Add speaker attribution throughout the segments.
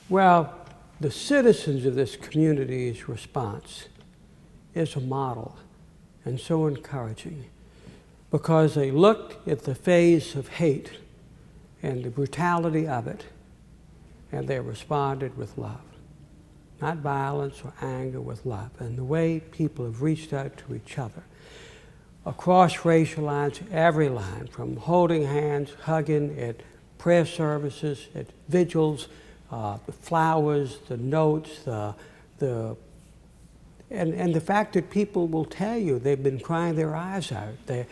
Speaker 1: Well, the citizens of this community's response is a model and so encouraging, because they looked at the phase of hate and the brutality of it, and they responded with love. Not violence or anger, with love. And the way people have reached out to each other, across racial lines, every line, from holding hands, hugging, at prayer services, at vigils, the flowers, the notes, and the fact that people will tell you they've been crying their eyes out. The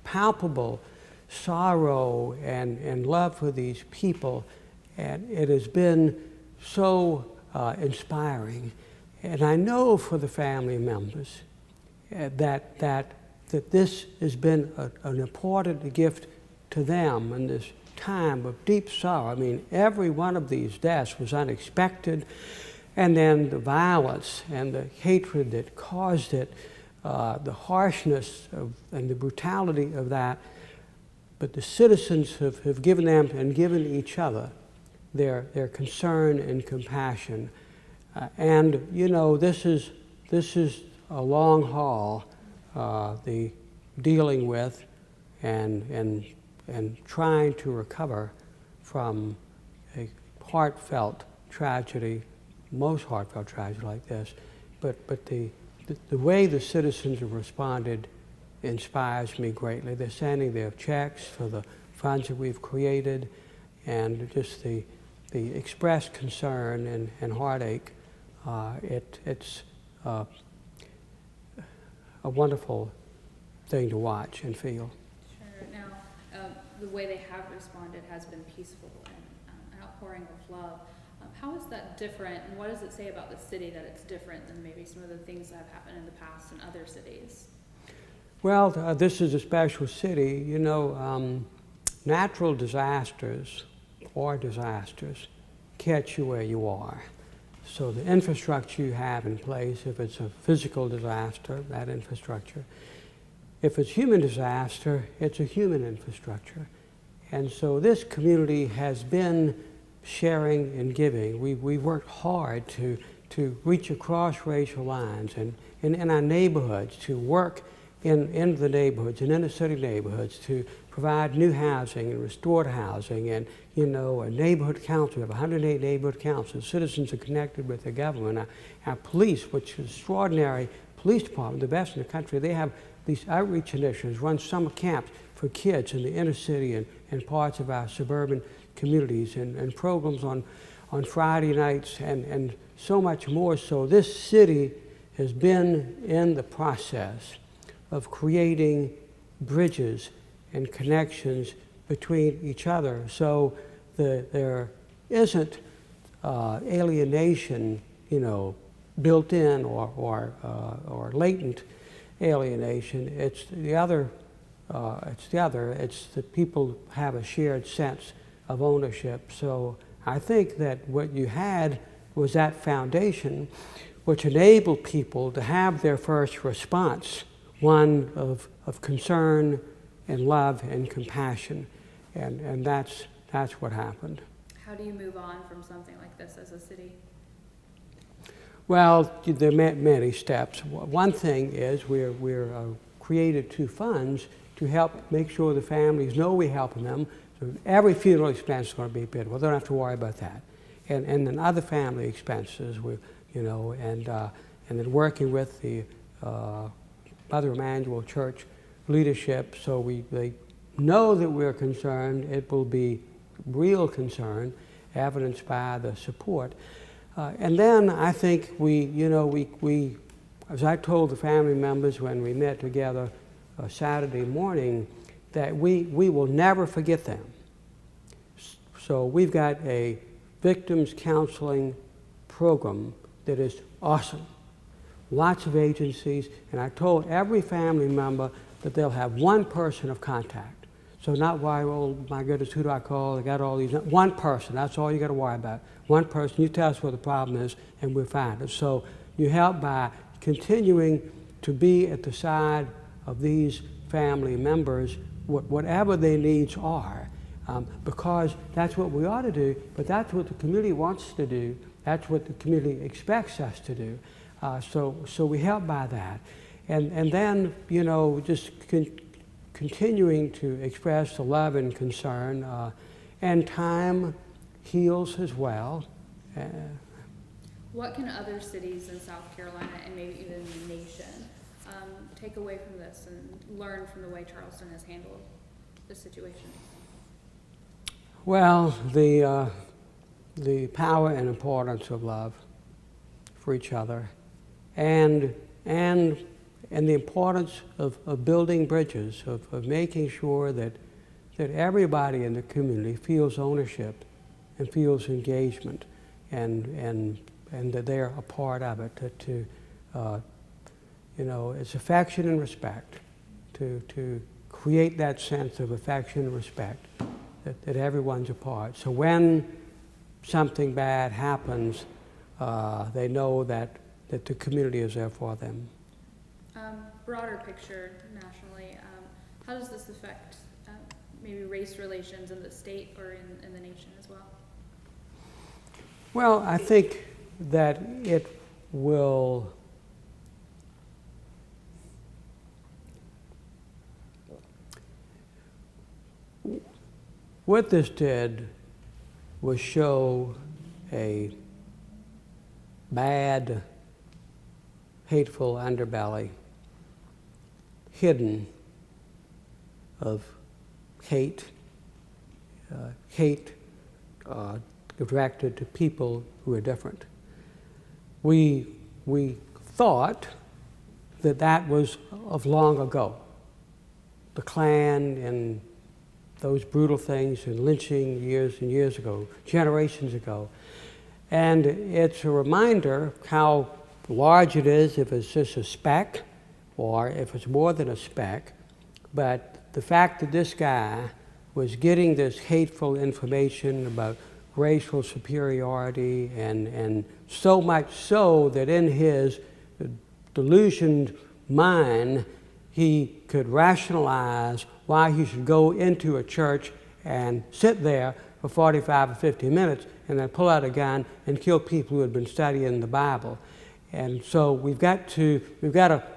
Speaker 1: palpable sorrow and love for these people, and it has been so inspiring. And I know for the family members that this has been an important gift to them in this time of deep sorrow. I mean, every one of these deaths was unexpected, and then the violence and the hatred that caused it, the harshness and the brutality of that. But the citizens have given them and given each other their concern and compassion. And you know, this is a long haul, the dealing with and trying to recover from a heartfelt tragedy, most heartfelt tragedy like this. But the way the citizens have responded inspires me greatly. They're sending their checks for the funds that we've created, and just the expressed concern and heartache. It's a wonderful thing to watch and feel.
Speaker 2: Sure. Now, the way they have responded has been peaceful and outpouring of love. How is that different, and what does it say about the city that it's different than maybe some of the things that have happened in the past in other cities?
Speaker 1: Well, this is a special city. You know, natural disasters or disasters catch you where you are. So the infrastructure you have in place, if it's a physical disaster, that infrastructure. If it's human disaster, it's a human infrastructure. And so this community has been sharing and giving. We worked hard to reach across racial lines and in our neighborhoods, to work in the neighborhoods, in inner city neighborhoods, to provide new housing and restored housing, and you know, a neighborhood council. We have 108 neighborhood councils. Citizens are connected with the government. Our police, which is an extraordinary police department, the best in the country, they have these outreach initiatives, run summer camps for kids in the inner city and parts of our suburban communities, and programs on Friday nights, and so much more. So this city has been in the process of creating bridges and connections between each other, so there isn't alienation, you know, built in or latent alienation. It's that people have a shared sense of ownership. So I think that what you had was that foundation which enabled people to have their first response, one of concern and love and compassion, and that's what happened.
Speaker 2: How do you move on from something like this as a city?
Speaker 1: Well, there are many steps. One thing is we're created 2 funds to help make sure the families know we're helping them. So every funeral expense is going to be paid. Well, they don't have to worry about that. And then other family expenses, and then working with the Mother Emanuel Church leadership, so they know that we're concerned. It will be real concern, evidenced by the support. And then I think we, as I told the family members when we met together Saturday morning, that we will never forget them. So we've got a victims counseling program that is awesome. Lots of agencies, and I told every family member that they'll have one person of contact. So not why, oh my goodness, who do I call? I got all these. One person, that's all you got to worry about. One person, you tell us what the problem is, and we'll find it. So you help by continuing to be at the side of these family members, whatever their needs are. because that's what we ought to do, but that's what the community wants to do. That's what the community expects us to do. So we help by that. And then, you know, just continuing to express the love and concern, and time heals as well.
Speaker 2: What can other cities in South Carolina and maybe even the nation take away from this and learn from the way Charleston has handled the situation?
Speaker 1: Well, the power and importance of love for each other, and the importance of building bridges, of making sure that everybody in the community feels ownership and feels engagement, and that they're a part of it. You know, it's affection and respect, to create that sense of affection and respect, that everyone's a part. So when something bad happens, they know that the community is there for them.
Speaker 2: Broader picture nationally, how does this affect maybe race relations in the state or in the nation as well?
Speaker 1: Well, I think that it will what this did was show a bad, hateful underbelly hidden of hate directed to people who are different. We thought that was of long ago. The Klan and those brutal things and lynching years and years ago, generations ago. And it's a reminder how large it is if it's just a speck or if it's more than a speck. But the fact that this guy was getting this hateful information about racial superiority, and so much so that in his delusioned mind, he could rationalize why he should go into a church and sit there for 45 or 50 minutes and then pull out a gun and kill people who had been studying the Bible. And so we've got to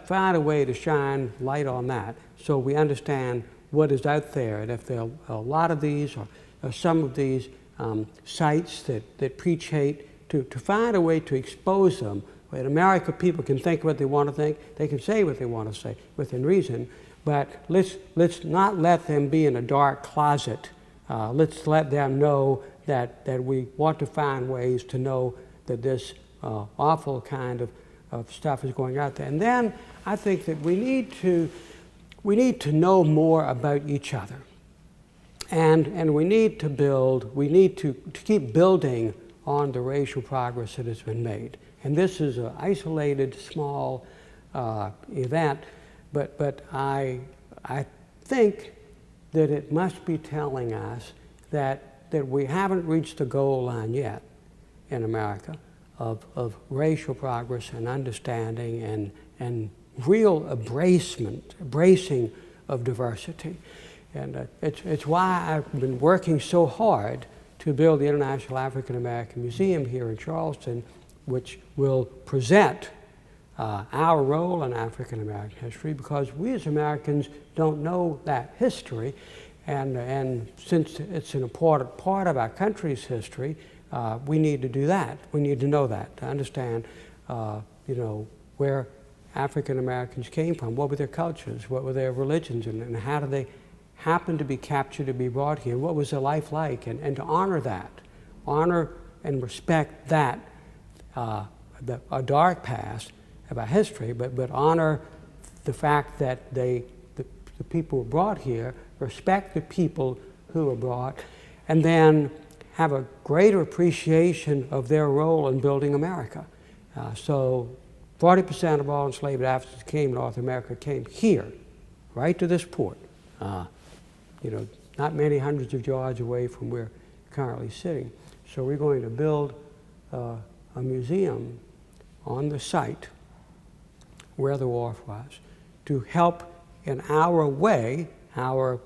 Speaker 1: find a way to shine light on that so we understand what is out there. And if there are a lot of these or some of these sites that preach hate, to find a way to expose them. In America, people can think what they want to think. They can say what they want to say within reason. But let's not let them be in a dark closet. Let's let them know that we want to find ways to know that this awful kind of stuff is going out there. And then I think that we need to know more about each other. And we need to keep building on the racial progress that has been made. And this is an isolated, small event, but I think that it must be telling us that we haven't reached the goal line yet in America of racial progress and understanding and real embracing of diversity. And it's why I've been working so hard to build the International African American Museum here in Charleston, which will present our role in African American history, because we as Americans don't know that history, and since it's an important part of our country's history, we need to do that. We need to know that, to understand, where African Americans came from, what were their cultures, what were their religions, and how did they happen to be captured, to be brought here, what was their life like, and to honor that, honor and respect that, a dark past of our history, but honor the fact that the people who were brought here, respect the people who were brought, and then have a greater appreciation of their role in building America. So 40% of all enslaved Africans came to North America, came here, right to this port. Not many hundreds of yards away from where we're currently sitting. So we're going to build a museum on the site where the wharf was to help in our way, our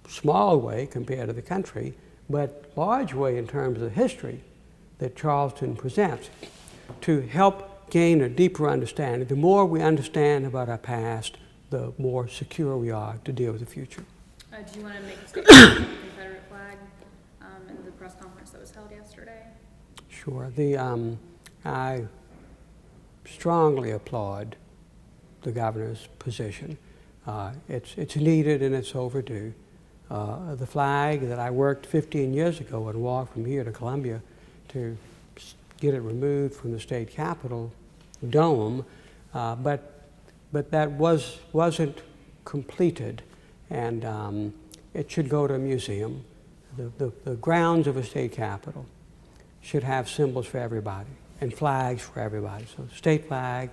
Speaker 1: small way compared to the country, but large way in terms of history that Charleston presents, to help gain a deeper understanding. The more we understand about our past, the more secure we are to deal with the future.
Speaker 2: Do you want to make a statement on the Confederate flag in the press conference that was held yesterday?
Speaker 1: Sure. I strongly applaud the governor's position. It's needed and it's overdue. The flag that I worked 15 years ago and walked from here to Columbia to get it removed from the state capitol dome, but that wasn't completed, and it should go to a museum. The grounds of a state capitol should have symbols for everybody and flags for everybody. So state flag,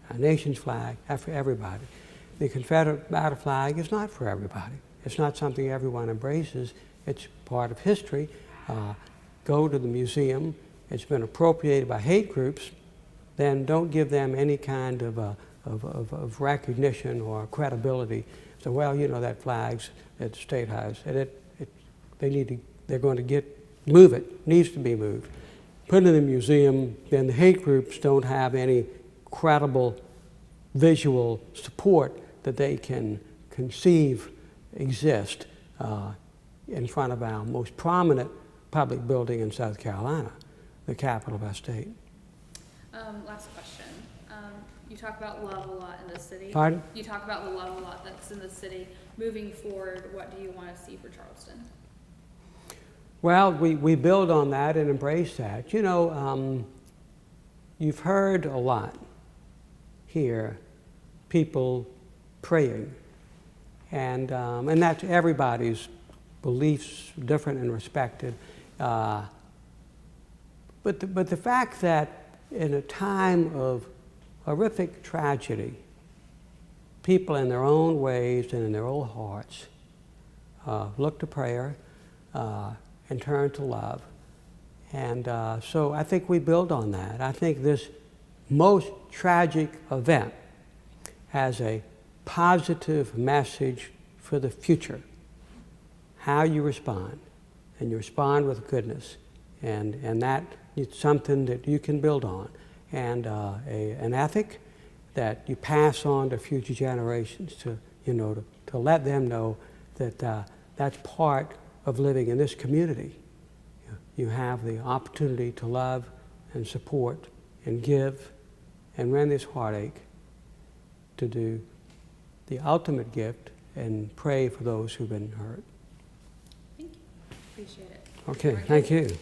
Speaker 1: a nation's flag, for everybody. The Confederate battle flag is not for everybody. It's not something everyone embraces. It's part of history. Go to the museum. It's been appropriated by hate groups. Then don't give them any kind of recognition or credibility. So, well, you know, that flag's at the State House, and they're going to move it. Needs to be moved. Put it in the museum. Then the hate groups don't have any credible visual support that they can conceive exist in front of our most prominent public building in South Carolina, the capital of our state.
Speaker 2: Last question. You talk about love a lot in the city.
Speaker 1: Pardon?
Speaker 2: You talk about the love a lot that's in the city. Moving forward, what do you want to see for Charleston?
Speaker 1: Well, we build on that and embrace that. You know, you've heard a lot here, people praying, and that's everybody's beliefs, different and respected. But the fact that in a time of horrific tragedy, people in their own ways and in their own hearts look to prayer and turn to love. And so I think we build on that. I think this most tragic event has a positive message for the future. How you respond, and you respond with goodness, and that is something that you can build on, and an ethic that you pass on to future generations to let them know that that's part of living in this community. You have the opportunity to love and support and give and rend this heartache, to do the ultimate gift and pray for those who've been hurt.
Speaker 2: Thank you. Appreciate it.
Speaker 1: Okay, thank you.